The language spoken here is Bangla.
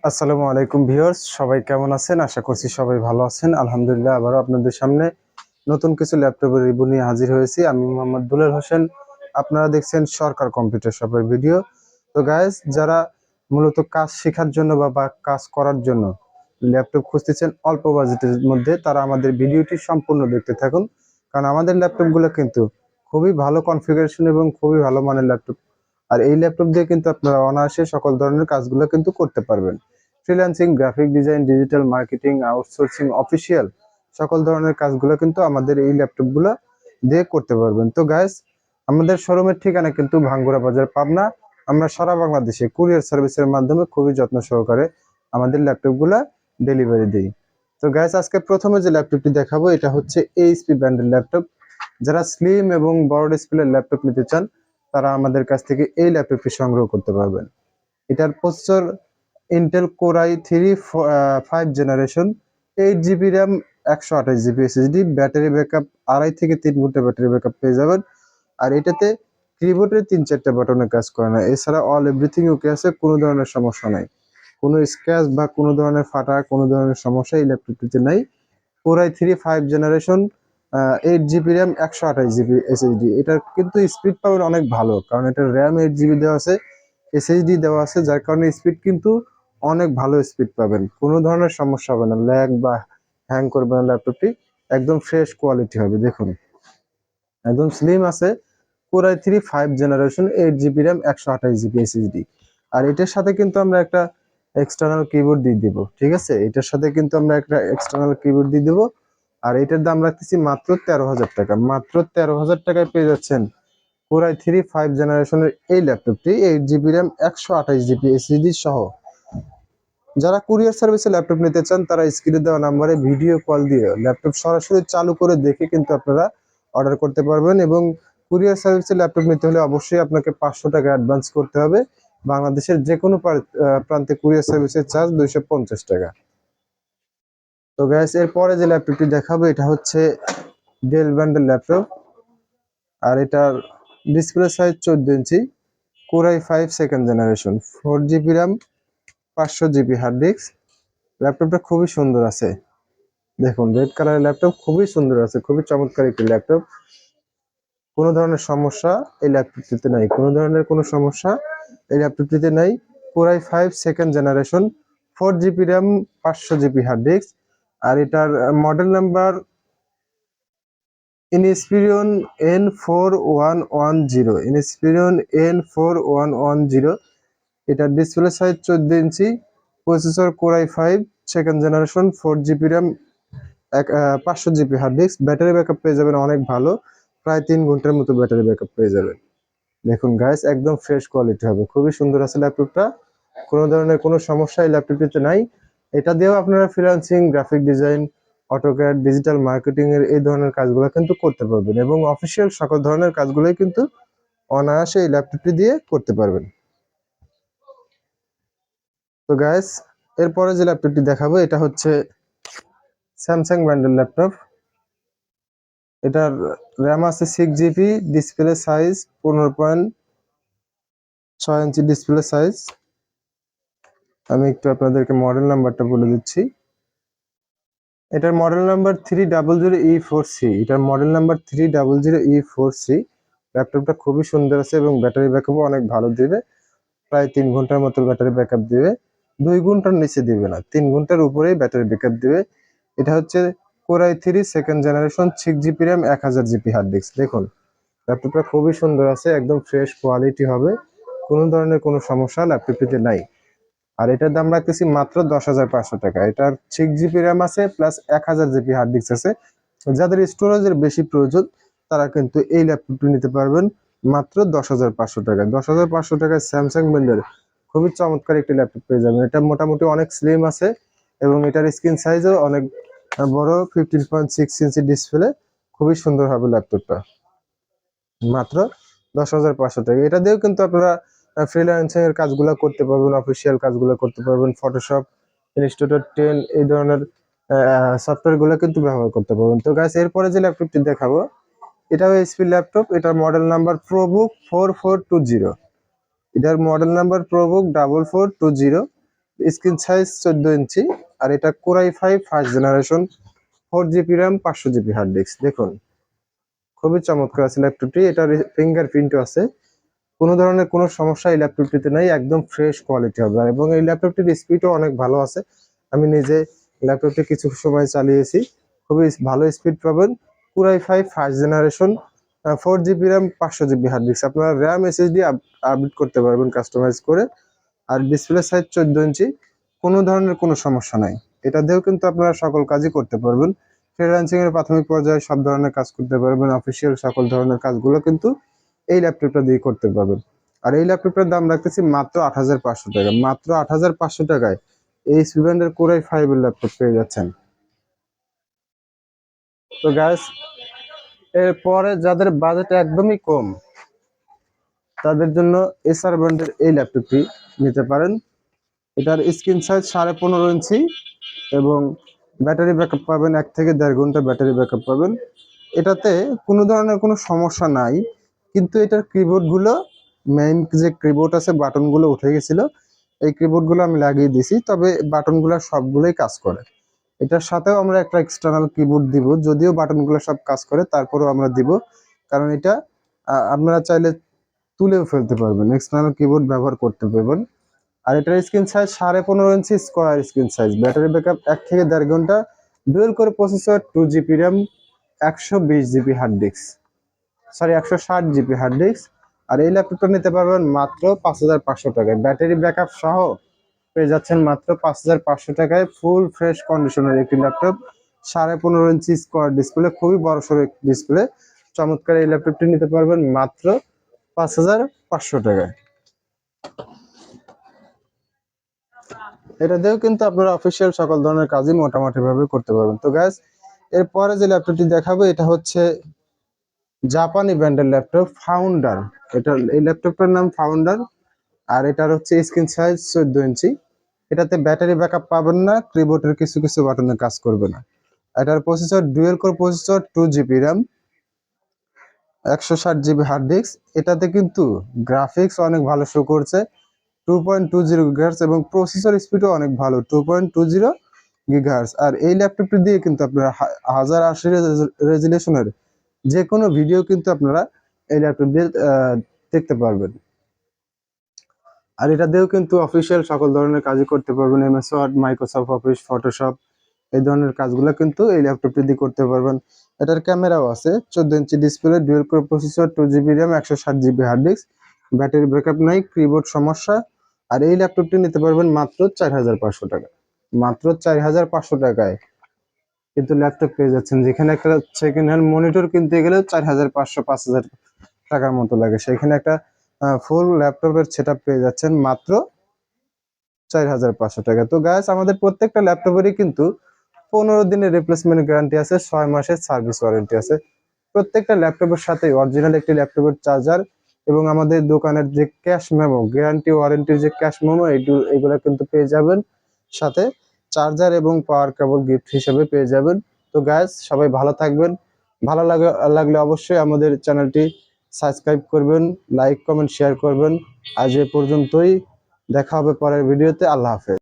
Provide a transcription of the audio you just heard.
আসসালামু আলাইকুম ভিউয়ার্স, সবাই কেমন আছেন? আশা করছি সবাই ভালো আছেন। আলহামদুলিল্লাহ, আবারও আপনাদের সামনে নতুন কিছু ল্যাপটপের রিভিউ নিয়ে হাজির হয়েছি। আমি মোহাম্মদ দুলাল হোসেন। আপনারা দেখছেন সরকার কম্পিউটার শপের ভিডিও। তো গাইস, যারা মূলত কাজ শেখার জন্য বা কাজ করার জন্য ল্যাপটপ খুঁজতেছেন অল্প বাজেটের মধ্যে, তারা আমাদের ভিডিওটি সম্পূর্ণ দেখতে থাকুন। কারণ আমাদের ল্যাপটপগুলো কিন্তু খুবই ভালো কনফিগারেশন এবং খুবই ভালো মানের ল্যাপটপ। আর এই ল্যাপটপ দিয়ে কিন্তু আপনারা অনায়াসে সকল ধরনের কাজগুলো কিন্তু করতে পারবেন। Freelancing, graphic design, digital marketing, outsourcing, official সকল ধরনের কাজগুলো কিন্তু আমাদের এই ল্যাপটপগুলো দিয়ে করতে পারবেন। তো গাইস, আমাদের শোরুমের ঠিকানা কিন্তু ভাঙ্গুরা বাজার, পাবনা। আমরা সারা বাংলাদেশে কুরিয়ার সার্ভিসের মাধ্যমে খুবই যত্ন সহকারে আমাদের ল্যাপটপগুলো ডেলিভারি দিই। তো গাইস, আজকে প্রথমে যে ল্যাপটপটি দেখাবো এটা হচ্ছে এইচপি ব্র্যান্ডের ল্যাপটপ। যারা স্লিম এবং বড় ডিসপ্লের ল্যাপটপ নিতে চান তারা আমাদের কাছ থেকে এই ল্যাপটপটি সংগ্রহ করতে পারবেন। এটার processor Intel core i3 5 generation, 8 GB RAM, 128 GB SSD, battery backup 2.5 থেকে 3 ঘন্টা ব্যাটারি ব্যাকআপ পেয়ে যাবেন। আর এটাতে কিবোর্ডের 3-4টা বাটনে কাজ করে না, এছাড়া অল এভরিথিং ওকে আছে, কোনো ধরনের সমস্যা নাই। কোনো স্ক্র্যাচ বা কোনো ধরনের ফাটা কোনো ধরনের সমস্যা এই ল্যাপটপটিতে নাই। Core i3 5 generation, 8 GB RAM, 128 GB SSD. এটার কিন্তু স্পিড পাবেন অনেক ভালো, কারণ এটার র্যাম 8 জিবি দেওয়া আছে, এসএসডি দেওয়া আছে, যার কারণে স্পিড কিন্তু অনেক ভালো স্পিড পাবেন। কোনো ধরনের সমস্যা হবে না, ল্যাগ বা হ্যাং করবে না ল্যাপটপটি। একদম ফ্রেশ কোয়ালিটি হবে, দেখুন একদম স্লিম আছে। Core i3 5 generation, 8 GB RAM, 128 GB SSD. আর এটার সাথে কিন্তু আমরা একটা এক্সটার্নাল কিবোর্ড দিয়ে দিব, ঠিক আছে? এটার সাথে কিন্তু আমরা একটা এক্সটার্নাল কিবোর্ড দিয়ে দিব। আর এটার দাম রাখতেছি মাত্র 13,000 টাকা। মাত্র 13,000 টাকায় পেয়ে যাচ্ছেন কোর i3 5 জেনারেশনের এই ল্যাপটপটি, 8 জিবি র্যাম, 128 জিবি এসএসডি সহ। যারা কুরিয়ার সার্ভিসে ল্যাপটপ নিতে চান তারা স্ক্রিনে দেওয়া নাম্বারে ভিডিও কল দিয়ে ল্যাপটপ সরাসরি চালু করে দেখে কিন্তু আপনারা অর্ডার করতে পারবেন। এবং কুরিয়ার সার্ভিসে ল্যাপটপ নিতে হলে অবশ্যই আপনাকে 500 টাকা অ্যাডভান্স করতে হবে। বাংলাদেশের যে কোনো প্রান্তে কুরিয়ার সার্ভিসের চার্জ 250 টাকা। তো গ্যাস, এরপরে যে ল্যাপটপটি দেখাবো এটা হচ্ছে ডেল ব্র্যান্ডের ল্যাপটপ। আর এটার display size 14 inch, core i5 second generation, 4 GB RAM, 500 GB hard disk. ল্যাপটপটা খুবই সুন্দর আছে, দেখুন রেড কালারের ল্যাপটপ, খুবই সুন্দর আছে, খুবই চমৎকার একটি ল্যাপটপ। কোনো ধরনের সমস্যা এই ল্যাপটপটিতে নাই, কোনো ধরনের কোনো সমস্যা এই ল্যাপটপটিতে নাই। Core i5 second generation, 4 GB RAM, 500 GB hard disk. আর এটার model number Inspiron N4110, Inspiron N4110। এটার display size 14 inch, processor core i5 second generation, 4 GB RAM, 500 GB hard disk. Battery backup পেয়ে যাবেন অনেক ভালো, প্রায় 3 ঘন্টার মতো ব্যাটারি ব্যাকআপ পেয়ে যাবেন। দেখুন গাইস, একদম ফ্রেশ কোয়ালিটি হবে, খুবই সুন্দর আছে ল্যাপটপটা। কোনো ধরনের কোনো সমস্যা এই ল্যাপটপটিতে নাই। এটা দিয়েও আপনারা freelancing, graphic design, AutoCAD, digital marketing এর এই ধরনের কাজগুলো কিন্তু করতে পারবেন, এবং অফিসিয়াল সকল ধরনের কাজগুলোই কিন্তু অনায়াসে এই ল্যাপটপটি দিয়ে করতে পারবেন। তো গাইস, এরপরে যে ল্যাপটপটি দেখাবো এটা হচ্ছে স্যামসাং ব্র্যান্ডের ল্যাপটপ। এটার র্যাম আছে 6 GB, display size 15.6 inch display size. আমি একটু আপনাদেরকে মডেল নাম্বারটা বলে দিচ্ছি। এটার মডেল নাম্বার 300E4C, এটার মডেল নাম্বার 300E4C। ল্যাপটপটা খুবই সুন্দর আছে এবং ব্যাটারি ব্যাকআপও অনেক ভালো দিবে, প্রায় 3 ঘন্টার মতো ব্যাটারি ব্যাকআপ দিবে। 2 ঘন্টার নিচে দিবে না, 3 ঘন্টার উপরেই ব্যাটারি ব্যাকআপ দিবে। এটা হচ্ছে core i3 second generation, 6 GB RAM, 1000 GB hard disk. দেখুন ল্যাপটপটা খুবই সুন্দর আছে, একদম ফ্রেশ কোয়ালিটি হবে, কোনো ধরনের কোনো সমস্যা ল্যাপটপটিতে নাই। আর এটার দাম রাখতেছি মাত্র 10,500 টাকা। এটার 6 জিবি র্যাম আছে, প্লাস 1000 জিবি হার্ড ডিস্ক আছে। যাদের স্টোরেজের বেশি প্রয়োজন তারা কিন্তু এই ল্যাপটপটি নিতে পারবেন মাত্র 10,500 টাকা। 10,500 টাকায় স্যামসাং ব্র্যান্ডের খুবই চমৎকার একটি ল্যাপটপ পেয়ে যাবেন। এটা মোটামুটি অনেক স্লিম আছে এবং এটার স্ক্রিন সাইজও অনেক বড়, 15.6 ইঞ্চি ডিসপ্লে। খুবই সুন্দর হবে ল্যাপটপটা, মাত্র 10,500 টাকা। এটা দিয়েও কিন্তু আপনারা ফ্রিল্যান্সিং এর কাজগুলো করতে পারবেন, অফিসিয়াল কাজগুলো করতে পারবেন, ফটোশপ, ইলাস্ট্রেটর 10 এই ধরনের সফটওয়্যার গুলো কিন্তু ব্যবহার করতে পারবেন। তো গাইস, এরপরে যে ল্যাপটপটি দেখাবো এটাও এইচপি ল্যাপটপ। এটার মডেল নাম্বার প্রোবুক 4420। এটার model number ProBook 4420। Screen size 14 inch. আর এটা Core i5 first generation, 4 GB RAM, 500 GB hard disk. দেখুন খুবই চমৎকার আছে ল্যাপটপটি। এটার ফিঙ্গারপ্রিন্টও আছে। কোনো ধরনের কোনো সমস্যা এই ল্যাপটপটিতে নেই, একদম ফ্রেশ কোয়ালিটি হবে। এবং এই ল্যাপটপটির স্পিডও অনেক ভালো আছে। আমি নিজে ল্যাপটপটি কিছু সময় চালিয়েছি, খুবই ভালো স্পিড পাবেন। Core i5 first generation, 4 GB RAM, 500 GB hard disk. আপনারা র্যাম এসএসডি আপডেট করতে পারবেন কাস্টমাইজ করে। আর ডিসপ্লে সাইজ 14 ইঞ্চি, কোনো ধরনের কোনো সমস্যা নাই। এটা দিয়েও কিন্তু আপনারা সকল কাজই করতে পারবেন। ফ্রিল্যান্সিং এর প্রাথমিক পর্যায়ে সব ধরনের কাজ করতে পারবেন, অফিসিয়াল সকল ধরনের কাজগুলো কিন্তু এই ল্যাপটপটা দিয়ে করতে পারবেন। আর এই ল্যাপটপটার দাম রাখতেছি মাত্র ৮৫০০ টাকা। মাত্র ৮৫০০ টাকায় এই ব্র্যান্ডের Core i5 এর ল্যাপটপ পেয়ে যাচ্ছেন। তো গাইস, এরপরে যাদের বাজেট একদমই কম তাদের জন্য এসার ব্র্যান্ডের এই ল্যাপটপটি নিতে পারেন। এটার স্ক্রিন সাইজ 15.5 ইঞ্চি এবং ব্যাটারি ব্যাকআপ পাবেন 1 থেকে 1.5 ঘন্টা ব্যাটারি ব্যাকআপ পাবেন। এটাতে কোনো ধরনের কোনো সমস্যা নাই, কিন্তু এটার কিবোর্ডগুলো, মেইন যে কিবোর্ড আছে বাটনগুলো উঠে গেছিল, এই কিবোর্ডগুলো আমি লাগিয়ে দিছি, তবে বাটনগুলো সবগুলোই কাজ করে। এটার সাথেও আমরা একটা এক্সটার্নাল কিবোর্ড দিব, যদিও বাটনগুলো সব কাজ করে তারপরেও আমরা দিব, কারণ এটা আপনারা চাইলে তুলেও ফেলতে পারবেন, এক্সটার্নাল কিবোর্ড ব্যবহার করতে পারবেন। আর এটার screen size 15.5 inch square screen size, battery backup 1 থেকে 1.5 ঘন্টা, dual core processor, 2 GB RAM, 120 GB hard disk, 160 GB hard disk. আর এই ল্যাপটপটা নিতে পারবেন মাত্র ৫৫০০ টাকায়। ব্যাটারি ব্যাকআপ সহ পেয়ে যাচ্ছেন মাত্র ৫৫০০ টাকায়। ফুল ফ্রেশ কন্ডিশনের একটি ল্যাপটপ, 15.5 ইঞ্চি স্কোয়ার ডিসপ্লে, খুবই বড়সড় একটি ডিসপ্লে। চমৎকার এই ল্যাপটপটি নিতে পারবেন মাত্র ৫৫০০ টাকায়। এটা দিয়েও কিন্তু আপনারা অফিসিয়াল সকল ধরনের কাজই মোটামুটি ভাবে করতে পারবেন। তো গাইস, এরপরে যে ল্যাপটপটি দেখাবো এটা হচ্ছে জাপানি ব্র্যান্ডের ল্যাপটপ ফাউন্ডার। এই ল্যাপটপটার নাম ফাউন্ডার। আর এটার হচ্ছে স্ক্রিন সাইজ 14 ইঞ্চি। এটাতে ব্যাটারি ব্যাকআপ পাবেন না, কিবোর্ডের কিছু কিছু বাটনে কাজ করবে না। এটার processor dual core processor, 2 GB RAM, 160 GB hard disk. এটাতে কিন্তু গ্রাফিক্স অনেক ভালো শো করছে, 2.20 GHz, এবং প্রসেসর স্পিডও অনেক ভালো, 2.20 GHz। আর এই ল্যাপটপটি দিয়ে কিন্তু আপনারা 1080 রেজুলেশনের যে কোনো ভিডিও কিন্তু আপনারা এই ল্যাপটপ দিয়ে দেখতে পারবেন। আর এটা দিয়েও কিন্তু অফিসিয়াল সকল ধরনের কাজই করতে পারবেন, MS Word, Microsoft Office, Photoshop, এই ধরনের কাজগুলো কিন্তু এই ল্যাপটপটি দিয়ে করতে পারবেন। এটার ক্যামেরাও আছে, 14 inch display, dual core processor, 2 GB RAM, 160 GB hard disk, battery backup নাই, কিবোর্ড সমস্যা। আর এই ল্যাপটপটি নিতে পারবেন মাত্র 4500 টাকা। মাত্র 4500 টাকায় কিন্তু ল্যাপটপ পেয়ে যাচ্ছেন, যেখানে একটা সেকেন্ড হ্যান্ড মনিটর কিনতে গেলে 4500-5000 টাকার মতো লাগে, সেখানে একটা ফুল ল্যাপটপের সেটআপ পেয়ে যাচ্ছেন মাত্র 4500 টাকা। তো গাইস, আমাদের প্রত্যেকটা ল্যাপটপেরই কিন্তু 15 দিনের রিপ্লেসমেন্ট গ্যারান্টি আছে, 6 মাসের সার্ভিস ওয়ারেন্টি আছে। প্রত্যেকটা ল্যাপটপের সাথে অরিজিনাল একটি ল্যাপটপের চার্জার এবং আমাদের দোকানের যে ক্যাশ মেমো, গ্যারান্টি ওয়ারেন্টির যে ক্যাশ মেমো, এগুলো কিন্তু পেয়ে যাবেন। সাথে চার্জার এবং পাওয়ার কেবল গিফট হিসেবে পেয়ে যাবেন। তো গাইস, সবাই ভালো থাকবেন। ভালো লাগলে অবশ্যই আমাদের চ্যানেলটি সাবস্ক্রাইব করবেন, লাইক কমেন্ট শেয়ার করবেন। আজ এ পর্যন্তই, দেখা হবে পরের ভিডিওতে। আল্লাহ হাফেজ।